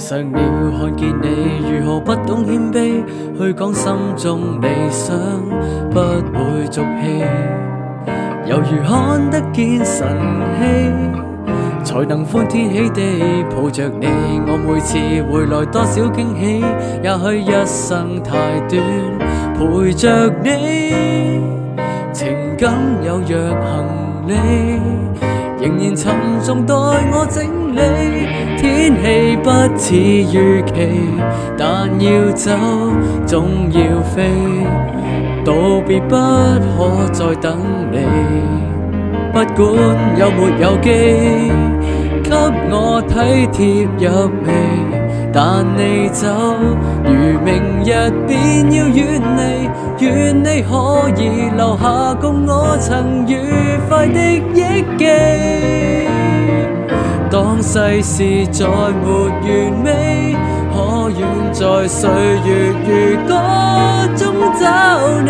上了看見你如何不懂謙卑，去講心中理想，不會俗氣，猶如看得見晨曦，才能歡天喜地抱着你。我每次回來多少驚喜，也許一生太短，陪着你，情感有若行李，仍然沉重待我整理。天氣不似預期，但要走總要飛，道別不可再等你。不管有沒有機，給我體貼入微，但你走如明日便要遠離，願你可以留下共我曾愉快的憶記。當世事再沒完美，可願在歲月如歌中找你。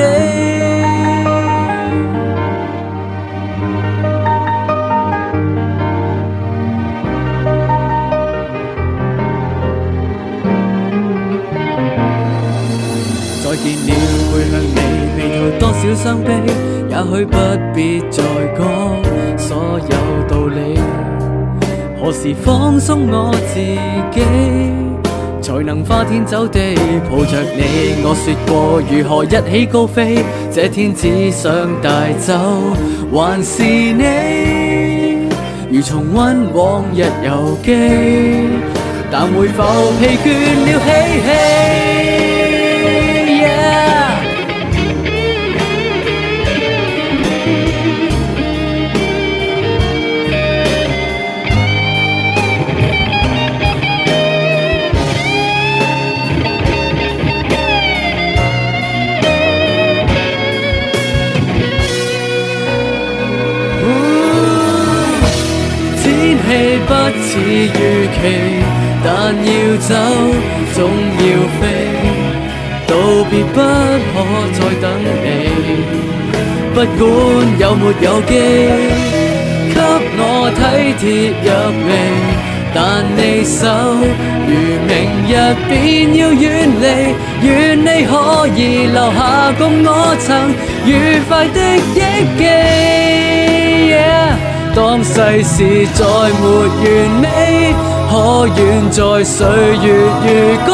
再見了會向你避逃多少傷悲，也許不必再講所有道理，何時放鬆我自己，才能花天酒地抱着你。我說過如何一起高飛，這天只想帶走還是你，如重溫往日遊記，但會否疲倦了嬉戲。天氣不似預期，但要走總要飛，道別不可再等你。不管有沒有機，給我體貼入微，但你手如明日便要遠離，願你可以留下共我曾愉快的憶記。當世事再沒完美，可願在歲月如歌